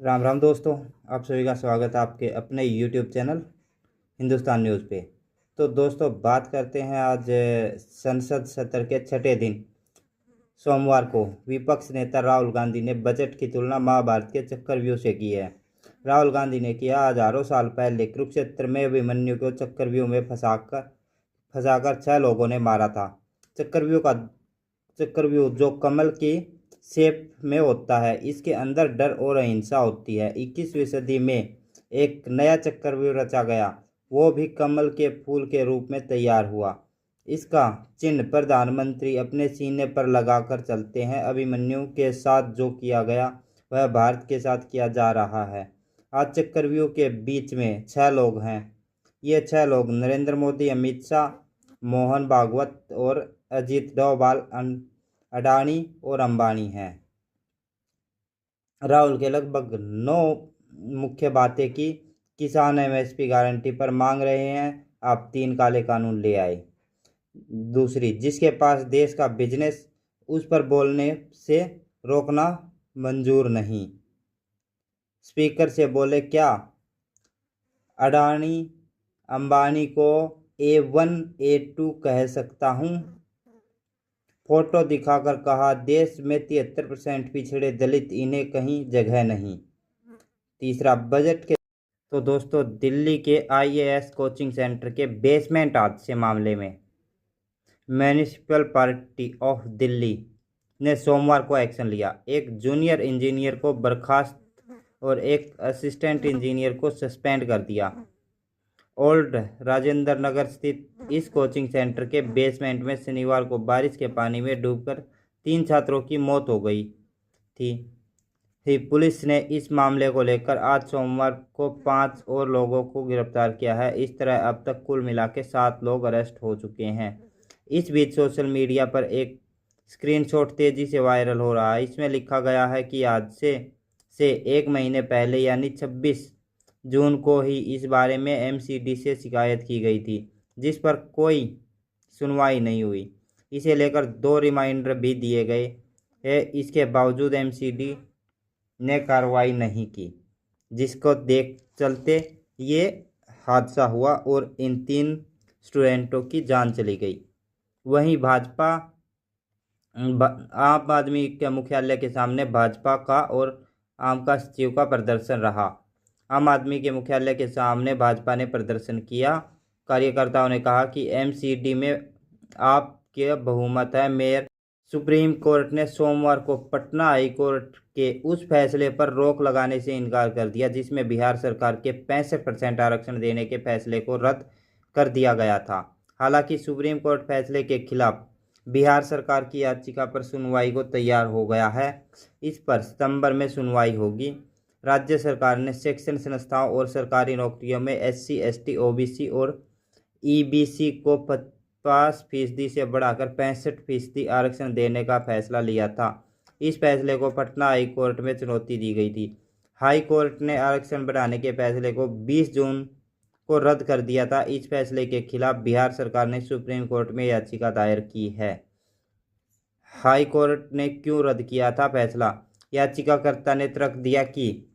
राम राम दोस्तों। आप सभी का स्वागत है आपके अपने YouTube चैनल हिंदुस्तान न्यूज़ पे। तो दोस्तों बात करते हैं आज संसद सत्र के छठे दिन सोमवार को विपक्ष नेता राहुल गांधी ने बजट की तुलना महाभारत के चक्रव्यूह से की है। राहुल गांधी ने किया हजारों साल पहले कुरुक्षेत्र में अभिमन्यु को चक्रव्यूह में फंसाकर 6 लोगों ने मारा था। चक्रव्यूह जो कमल की शेप में होता है, इसके अंदर डर और अहिंसा होती है। 21वीं सदी में एक नया चक्रव्यूह रचा गया, वो भी कमल के फूल के रूप में तैयार हुआ। इसका चिन्ह प्रधानमंत्री अपने सीने पर लगाकर चलते हैं। अभिमन्यु के साथ जो किया गया वह भारत के साथ किया जा रहा है। आज चक्रव्यूह के बीच में 6 लोग हैं। ये 6 लोग नरेंद्र मोदी, अमित शाह, मोहन भागवत और अजीत डोभाल, अडानी और अंबानी हैं। राहुल के लगभग 9 मुख्य बातें की। किसान एमएसपी गारंटी पर मांग रहे हैं, आप 3 काले कानून ले आए। दूसरी, जिसके पास देश का बिजनेस उस पर बोलने से रोकना मंजूर नहीं। स्पीकर से बोले क्या अडानी अंबानी को A1 A2 कह सकता हूँ। फोटो दिखाकर कहा देश में 73% पिछड़े दलित, इन्हें कहीं जगह नहीं। तीसरा, बजट के तो दोस्तों दिल्ली के IAS कोचिंग सेंटर के बेसमेंट हादसे मामले में म्यूनिसिपल पार्टी ऑफ दिल्ली ने सोमवार को एक्शन लिया। एक जूनियर इंजीनियर को बर्खास्त और एक असिस्टेंट इंजीनियर को सस्पेंड कर दिया। ओल्ड राजेंद्र नगर स्थित इस कोचिंग सेंटर के बेसमेंट में शनिवार को बारिश के पानी में डूबकर 3 छात्रों की मौत हो गई थी। पुलिस ने इस मामले को लेकर आज सोमवार को 5 और लोगों को गिरफ्तार किया है। इस तरह अब तक कुल मिला के 7 लोग अरेस्ट हो चुके हैं। इस बीच सोशल मीडिया पर एक स्क्रीनशॉट तेजी से वायरल हो रहा है। इसमें लिखा गया है कि आज से 1 महीने पहले यानी 26 जून को ही इस बारे में MCD से शिकायत की गई थी, जिस पर कोई सुनवाई नहीं हुई। इसे लेकर 2 रिमाइंडर भी दिए गए हैं। इसके बावजूद MCD ने कार्रवाई नहीं की, जिसको देख चलते ये हादसा हुआ और इन 3 स्टूडेंटों की जान चली गई। वहीं आम आदमी के मुख्यालय के सामने भाजपा का और आम का सचिव का प्रदर्शन रहा। आम आदमी के मुख्यालय के सामने भाजपा ने प्रदर्शन किया। कार्यकर्ताओं ने कहा कि MCD में आपके बहुमत है। मेयर सुप्रीम कोर्ट ने सोमवार को पटना हाई कोर्ट के उस फैसले पर रोक लगाने से इनकार कर दिया, जिसमें बिहार सरकार के 65% आरक्षण देने के फैसले को रद्द कर दिया गया था। हालांकि सुप्रीम कोर्ट फैसले के खिलाफ बिहार सरकार की याचिका पर सुनवाई को तैयार हो गया है। इस पर सितंबर में सुनवाई होगी। राज्य सरकार ने शिक्षण संस्थाओं और सरकारी नौकरियों में SC ST OBC और EBC को 50% से बढ़ाकर 65% आरक्षण देने का फैसला लिया था। इस फैसले को पटना हाई कोर्ट में चुनौती दी गई थी। हाई कोर्ट ने आरक्षण बढ़ाने के फैसले को 20 जून को रद्द कर दिया था। इस फैसले के खिलाफ बिहार सरकार ने सुप्रीम कोर्ट में याचिका दायर की है। हाई कोर्ट ने क्यों रद्द किया था फैसला? याचिकाकर्ता ने तर्क दिया कि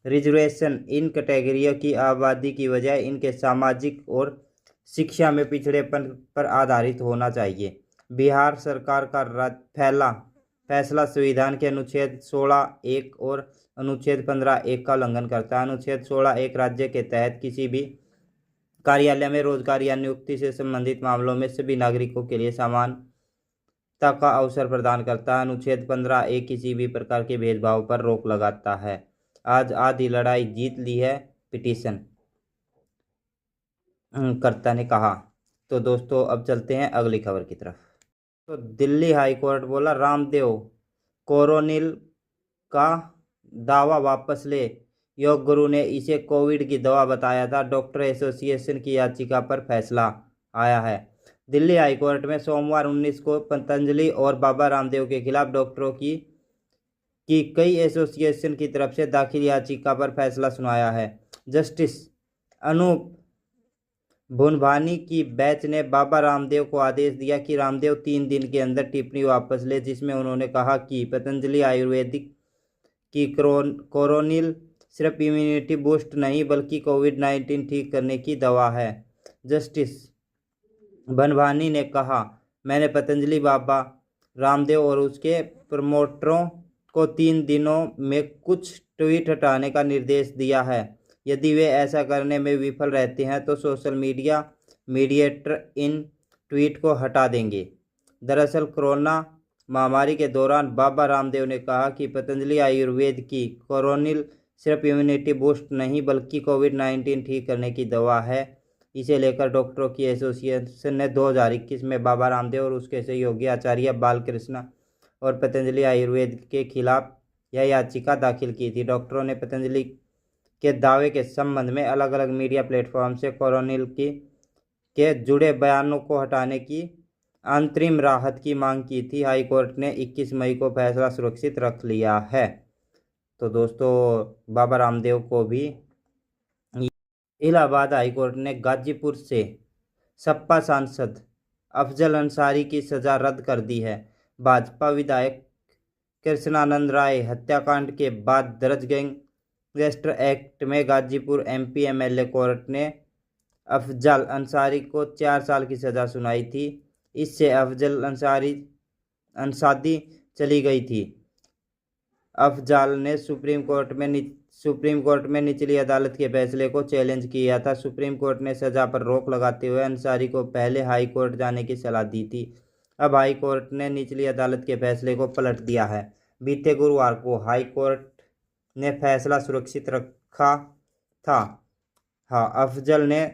रिजर्वेशन इन कैटेगरियों की आबादी की बजाय इनके सामाजिक और शिक्षा में पिछड़ेपन पर आधारित होना चाहिए। बिहार सरकार का फैसला संविधान के अनुच्छेद 16(1) और अनुच्छेद 15(1) का उल्लंघन करता है। अनुच्छेद 16(1) राज्य के तहत किसी भी कार्यालय में रोजगार या नियुक्ति से संबंधित मामलों में सभी नागरिकों के लिए समानता का अवसर प्रदान करता है। अनुच्छेद 15(1) किसी भी प्रकार के भेदभाव पर रोक लगाता है। आज आधी लड़ाई जीत ली है, पिटीशन कर्ता ने कहा। तो दोस्तों अब चलते हैं अगली खबर की तरफ। तो दिल्ली हाई कोर्ट बोला रामदेव कोरोनिल का दावा वापस ले। योग गुरु ने इसे कोविड की दवा बताया था। डॉक्टर एसोसिएशन की याचिका पर फैसला आया है। दिल्ली हाई कोर्ट में सोमवार 19 को पतंजलि और बाबा रामदेव के खिलाफ डॉक्टरों की कई एसोसिएशन की तरफ से दाखिल याचिका पर फैसला सुनाया है। जस्टिस अनूप भुनभानी की बेंच ने बाबा रामदेव को आदेश दिया कि रामदेव 3 दिन के अंदर टिप्पणी वापस ले, जिसमें उन्होंने कहा कि पतंजलि आयुर्वेदिक कि कोरोनिल सिर्फ इम्यूनिटी बूस्ट नहीं बल्कि कोविड-19 ठीक करने की दवा है। जस्टिस बनवानी ने कहा, मैंने पतंजलि बाबा रामदेव और उसके प्रमोटरों को 3 दिनों में कुछ ट्वीट हटाने का निर्देश दिया है। यदि वे ऐसा करने में विफल रहते हैं तो सोशल मीडिया मीडिएटर इन ट्वीट को हटा देंगे। दरअसल कोरोना महामारी के दौरान बाबा रामदेव ने कहा कि पतंजलि आयुर्वेद की कोरोनिल सिर्फ इम्यूनिटी बूस्ट नहीं बल्कि कोविड-19 ठीक करने की दवा है। इसे लेकर डॉक्टरों की एसोसिएशन ने 2021 में बाबा रामदेव और उसके सहयोगी आचार्य बालकृष्ण और पतंजलि आयुर्वेद के खिलाफ यह याचिका दाखिल की थी। डॉक्टरों ने पतंजलि के दावे के संबंध में अलग अलग मीडिया प्लेटफॉर्म से कोरोनिल के जुड़े बयानों को हटाने की अंतरिम राहत की मांग की थी। हाई कोर्ट ने 21 मई को फैसला सुरक्षित रख लिया है। तो दोस्तों, बाबा रामदेव को भी इलाहाबाद हाईकोर्ट ने गाजीपुर से सपा सांसद अफजल अंसारी की सजा रद्द कर दी है। भाजपा विधायक कृष्णानंद राय हत्याकांड के बाद दर्ज गैंगस्टर एक्ट में गाजीपुर एमपी एमएलए कोर्ट ने अफजल अंसारी को 4 साल की सजा सुनाई थी। इससे अफजल अंसारी चली गई थी। अफजाल ने सुप्रीम कोर्ट में निचली अदालत के फैसले को चैलेंज किया था। सुप्रीम कोर्ट ने सजा पर रोक लगाते हुए अंसारी को पहले हाई कोर्ट जाने की सलाह दी थी। अब हाई कोर्ट ने निचली अदालत के फैसले को पलट दिया है। बीते गुरुवार को हाई कोर्ट ने फैसला सुरक्षित रखा था। अफजल ने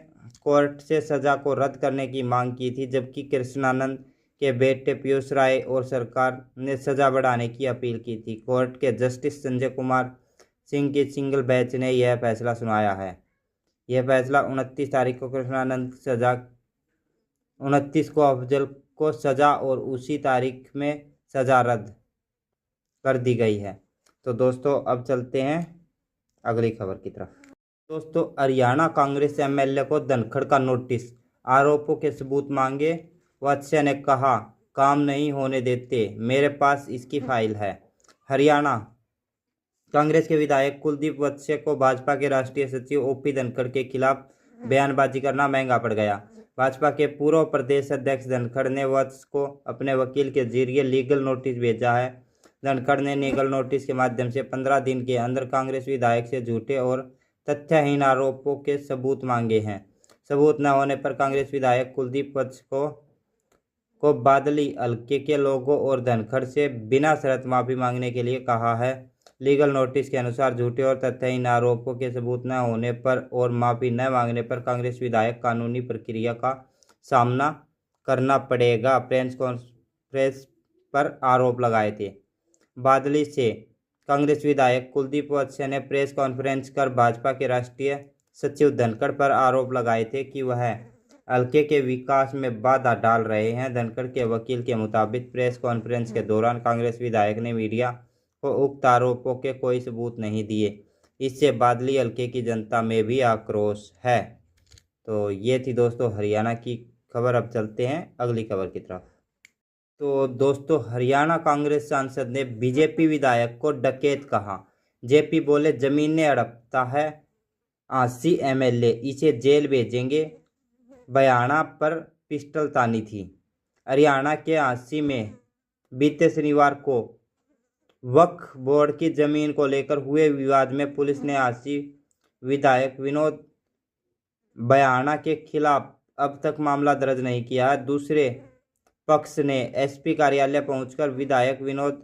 कोर्ट से सजा को रद्द करने की मांग की थी, जबकि कृष्णानंद के बेटे पीयूष राय और सरकार ने सजा बढ़ाने की अपील की थी। कोर्ट के जस्टिस संजय कुमार सिंह की सिंगल बेंच ने यह फैसला सुनाया है। यह फैसला 29 तारीख को कृष्णानंद सजा 29 को अफजल को सजा और उसी तारीख में सजा रद्द कर दी गई है। तो दोस्तों, अब चलते हैं अगली खबर की तरफ। दोस्तों, हरियाणा कांग्रेस एमएलए को धनखड़ का नोटिस, आरोपों के सबूत मांगे। वत्स्य ने कहा, काम नहीं होने देते, मेरे पास इसकी फाइल है। हरियाणा कांग्रेस के विधायक कुलदीप वत्स्य को भाजपा के राष्ट्रीय सचिव ओपी धनखड़ के खिलाफ बयानबाजी करना महंगा पड़ गया। भाजपा के पूर्व प्रदेश अध्यक्ष धनखड़ ने वत्स को अपने वकील के जरिए लीगल नोटिस भेजा है। धनखड़ ने लीगल नोटिस के माध्यम से 15 दिन के अंदर कांग्रेस विधायक से झूठे और तथ्यहीन आरोपों के सबूत मांगे हैं। सबूत न होने पर कांग्रेस विधायक कुलदीप वत्स को बादली हल्के के लोगों और धनखड़ से बिना शर्त माफी मांगने के लिए कहा है। लीगल नोटिस के अनुसार झूठे और तथ्यहीन आरोपों के सबूत न होने पर और माफी न मांगने पर कांग्रेस विधायक कानूनी प्रक्रिया का सामना करना पड़ेगा। प्रेस कॉन्फ्रेंस पर आरोप लगाए थे। बादली से कांग्रेस विधायक कुलदीप वत्स ने प्रेस कॉन्फ्रेंस कर भाजपा के राष्ट्रीय सचिव धनखड़ पर आरोप लगाए थे कि वह हल्के के विकास में बाधा डाल रहे हैं। धनखड़ के वकील के मुताबिक प्रेस कॉन्फ्रेंस के दौरान कांग्रेस विधायक ने मीडिया को उक्त आरोपों के कोई सबूत नहीं दिए। इससे बादली हल्के की जनता में भी आक्रोश है। तो ये थी दोस्तों हरियाणा की खबर। अब चलते हैं अगली खबर की तरफ। तो दोस्तों, हरियाणा कांग्रेस सांसद ने बीजेपी विधायक को डकैत कहा। जेपी बोले, जमीनें हड़पता है 80 एमएलए, इसे जेल भेजेंगे। बयाना पर पिस्टल तानी थी। हरियाणा के 80 में बीते शनिवार को वक्फ बोर्ड की जमीन को लेकर हुए विवाद में पुलिस ने 80 विधायक विनोद बयाना के खिलाफ अब तक मामला दर्ज नहीं किया है। दूसरे पक्ष ने एसपी कार्यालय पहुंचकर विधायक विनोद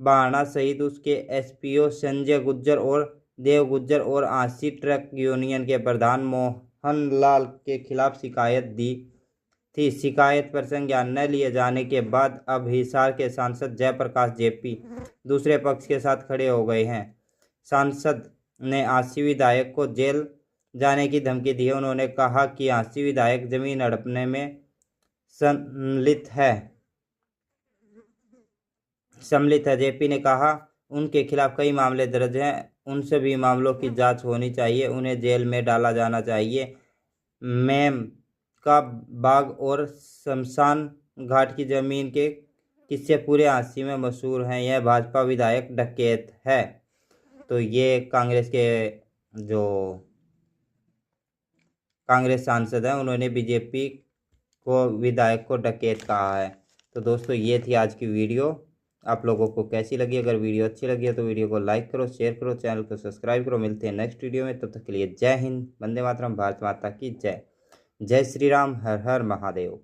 बयाना सहित उसके एसपीओ संजय गुज्जर और देव गुज्जर और 80 ट्रक यूनियन के प्रधान मोहन लाल के खिलाफ शिकायत दी थी। शिकायत पर संज्ञान न लिए जाने के बाद अब हिसार के सांसद जयप्रकाश जेपी दूसरे पक्ष के साथ खड़े हो गए हैं। सांसद ने 80 विधायक को जेल जाने की धमकी दी है। उन्होंने कहा कि 80 विधायक जमीन हड़पने में सम्मिलित है। जेपी ने कहा, उनके खिलाफ कई मामले दर्ज हैं, उन सभी मामलों की जांच होनी चाहिए, उन्हें जेल में डाला जाना चाहिए। मेम का बाग और शमशान घाट की जमीन के किस्से पूरे 80 में मशहूर हैं। यह भाजपा विधायक डकैत है। तो ये कांग्रेस के जो कांग्रेस सांसद हैं उन्होंने बीजेपी को विधायक को डकैत कहा है। तो दोस्तों ये थी आज की वीडियो। आप लोगों को कैसी लगी? अगर वीडियो अच्छी लगी है तो वीडियो को लाइक करो, शेयर करो, चैनल को सब्सक्राइब करो। मिलते हैं नेक्स्ट वीडियो में, तब तक के लिए जय हिंद, वंदे मातरम, भारत माता की जय। जय श्री राम, हर हर महादेव।